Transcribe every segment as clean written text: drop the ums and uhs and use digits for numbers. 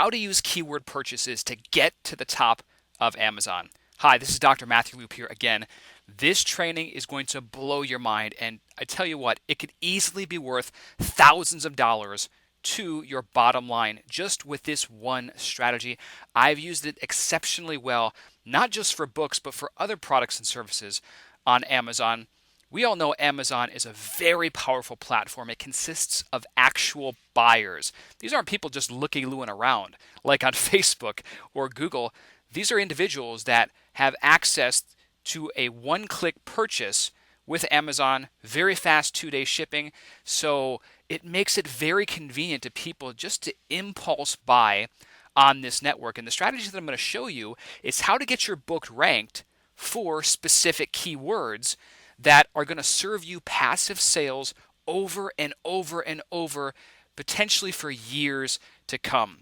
how to use keyword purchases to get to the top of Amazon. Hi, this is Dr. Matthew Loop here again. This training is going to blow your mind, and I tell you what, it could easily be worth thousands of dollars to your bottom line just with this one strategy. I've used it exceptionally well, not just for books, but for other products and services on Amazon. We all know Amazon is a very powerful platform. It consists of actual buyers. These aren't people just looky-looing around like on Facebook or Google. These are individuals that have access to a one-click purchase with Amazon, very fast 2-day shipping. So it makes it very convenient to people just to impulse buy on this network. And the strategy that I'm going to show you is how to get your book ranked for specific keywords that are going to serve you passive sales over and over and over, potentially for years to come.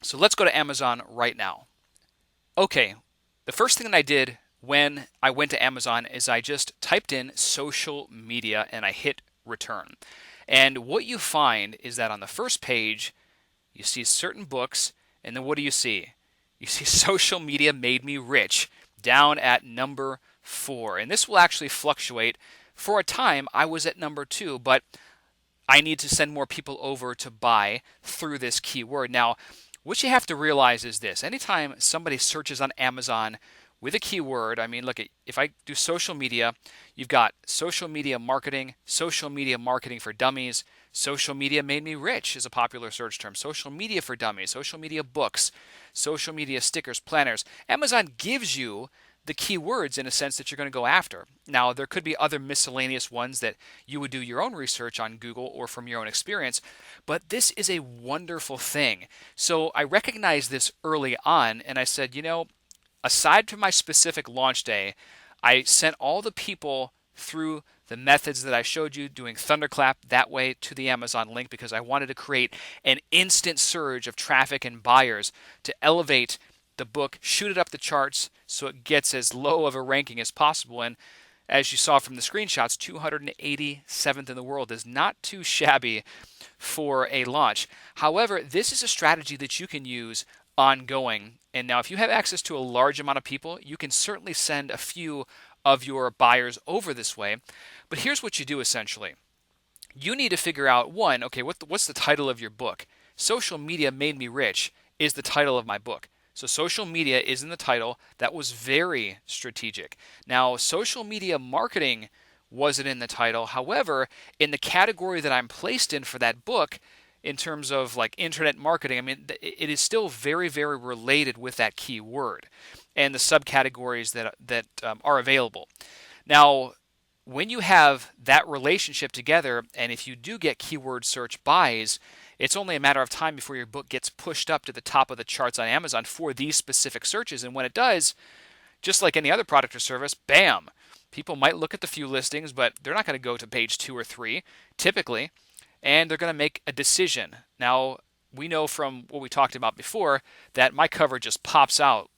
So let's go to Amazon right now. Okay, the first thing that I did when I went to Amazon is I just typed in social media and I hit return. And what you find is that on the first page, you see certain books, and then what do you see? You see social media made me rich down at number 4. And this will actually fluctuate. For a time, I was at number 2, but I need to send more people over to buy through this keyword. Now, what you have to realize is this. Anytime somebody searches on Amazon with a keyword, I mean, look, if I do social media, you've got social media marketing for dummies, social media made me rich is a popular search term, social media for dummies, social media books, social media stickers, planners. Amazon gives you the keywords in a sense that you're going to go after. Now, there could be other miscellaneous ones that you would do your own research on Google or from your own experience, but this is a wonderful thing. So I recognized this early on, and I said, aside from my specific launch day, I sent all the people through the methods that I showed you, doing thunderclap that way to the Amazon link, because I wanted to create an instant surge of traffic and buyers to elevate the book, shoot it up the charts so it gets as low of a ranking as possible. And as you saw from the screenshots, 287th in the world is not too shabby for a launch. However, this is a strategy that you can use ongoing. And now if you have access to a large amount of people, you can certainly send a few of your buyers over this way. But here's what you do essentially. You need to figure out, one, okay, what's the title of your book? Social Media Made Me Rich is the title of my book. So social media is in the title. That was very strategic. Now, social media marketing wasn't in the title. However, in the category that I'm placed in for that book, in terms of like internet marketing, I mean, it is still very, very related with that keyword and the subcategories that are available. Now, when you have that relationship together, and if you do get keyword search buys, it's only a matter of time before your book gets pushed up to the top of the charts on Amazon for these specific searches. And when it does, just like any other product or service, bam, people might look at the few listings, but they're not going to go to page 2 or 3, typically, and they're going to make a decision. Now, we know from what we talked about before that my cover just pops out,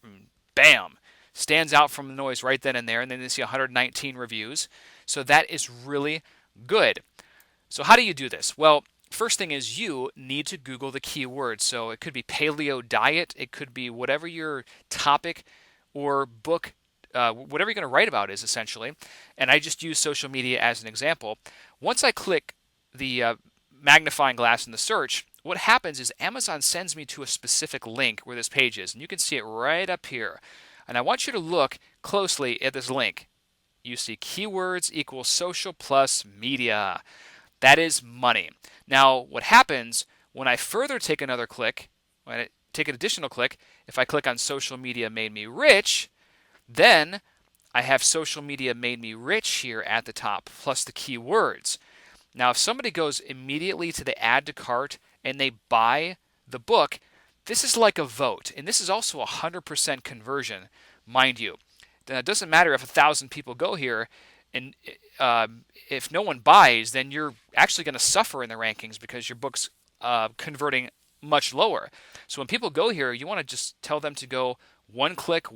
bam, stands out from the noise right then and there, and then they see 119 reviews. So that is really good. So how do you do this? Well, first thing is you need to Google the keyword. So it could be paleo diet, it could be whatever your topic or book, whatever you're going to write about is essentially. And I just use social media as an example. Once I click the magnifying glass in the search, what happens is Amazon sends me to a specific link where this page is. And you can see it right up here. And I want you to look closely at this link. You see keywords equals social plus media. That is money. Now, what happens when I further take another click, when I take an additional click, if I click on social media made me rich, then I have social media made me rich here at the top, plus the keywords. Now, if somebody goes immediately to the add to cart and they buy the book, this is like a vote, and this is also a 100% conversion, mind you. Now, it doesn't matter if 1,000 people go here, and if no one buys, then you're actually going to suffer in the rankings because your book's converting much lower. So when people go here, you want to just tell them to go one click,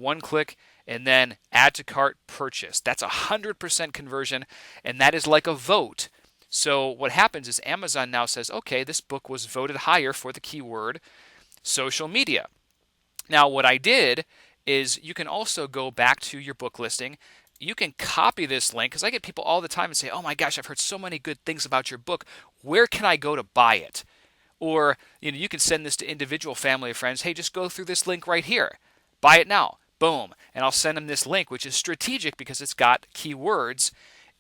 and then add to cart, purchase. That's a 100% conversion, and that is like a vote. So what happens is Amazon now says, okay, this book was voted higher for the keyword, social media. Now, what I did is you can also go back to your book listing. You can copy this link because I get people all the time and say, "Oh my gosh, I've heard so many good things about your book. Where can I go to buy it?" Or, you can send this to individual family or friends. "Hey, just go through this link right here. Buy it now." Boom. And I'll send them this link, which is strategic because it's got keywords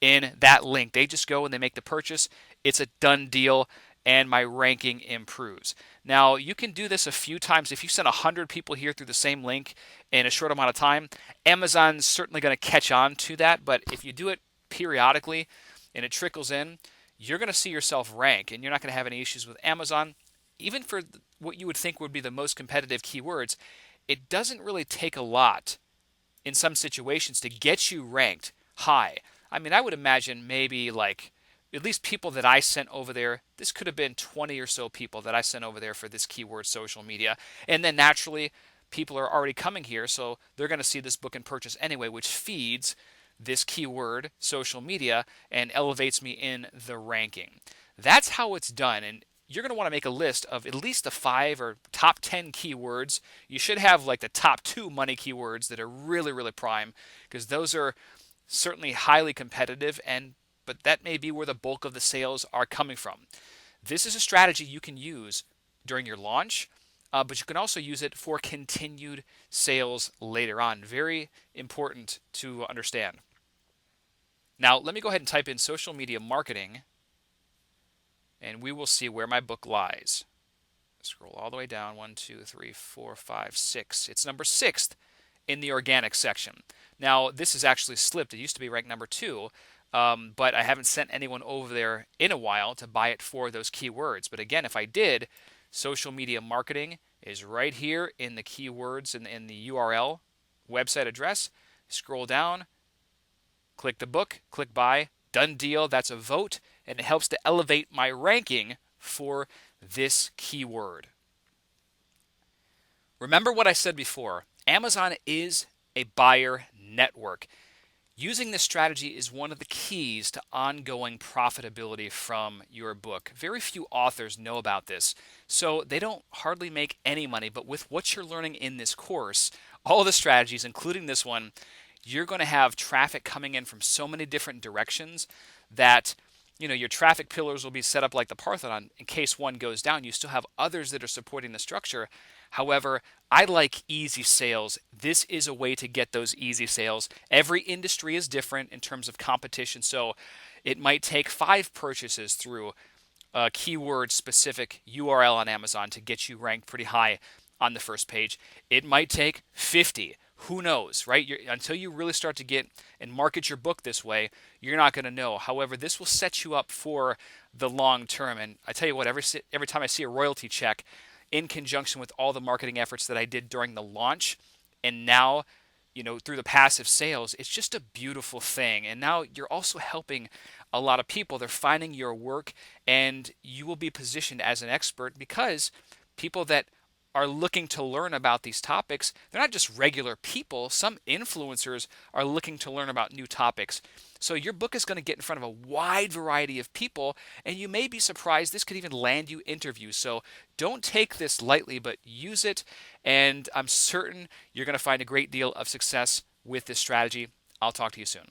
in that link. They just go and they make the purchase. It's a done deal, and my ranking improves. Now, you can do this a few times. If you send 100 people here through the same link in a short amount of time, Amazon's certainly going to catch on to that. But if you do it periodically and it trickles in, you're going to see yourself rank, and you're not going to have any issues with Amazon. Even for what you would think would be the most competitive keywords, it doesn't really take a lot in some situations to get you ranked high. I mean, I would imagine maybe like at least people that I sent over there, this could have been 20 or so people that I sent over there for this keyword social media. And then naturally, people are already coming here, so they're going to see this book and purchase anyway, which feeds this keyword social media and elevates me in the ranking. That's how it's done. And you're going to want to make a list of at least the 5 or top 10 keywords. You should have like the top 2 money keywords that are really, really prime, because those are certainly highly competitive, but that may be where the bulk of the sales are coming from. This is a strategy you can use during your launch, but you can also use it for continued sales later on. Very important to understand. Now, let me go ahead and type in social media marketing, and we will see where my book lies. Scroll all the way down. 1, 2, 3, 4, 5, 6. It's number 6th in the organic section. Now, this is actually slipped. It used to be ranked number 2, but I haven't sent anyone over there in a while to buy it for those keywords. But again, if I did, social media marketing is right here in the keywords in the URL website address. Scroll down, click the book, click buy, done deal. That's a vote, and it helps to elevate my ranking for this keyword. Remember what I said before. Amazon is a buyer network. Using this strategy is one of the keys to ongoing profitability from your book. Very few authors know about this, so they don't hardly make any money. But with what you're learning in this course, all the strategies, including this one, you're going to have traffic coming in from so many different directions that your traffic pillars will be set up like the Parthenon. In case one goes down, you still have others that are supporting the structure. However, I like easy sales. This is a way to get those easy sales. Every industry is different in terms of competition, so it might take 5 purchases through a keyword-specific URL on Amazon to get you ranked pretty high on the first page. It might take 50. Who knows, right? Until you really start to get and market your book this way, you're not going to know. However, this will set you up for the long term. And I tell you what, every time I see a royalty check in conjunction with all the marketing efforts that I did during the launch, and now, through the passive sales, it's just a beautiful thing. And now you're also helping a lot of people. They're finding your work, and you will be positioned as an expert because people that are looking to learn about these topics, they're not just regular people. Some influencers are looking to learn about new topics. So your book is going to get in front of a wide variety of people, and you may be surprised this could even land you interviews. So don't take this lightly, but use it, and I'm certain you're going to find a great deal of success with this strategy. I'll talk to you soon.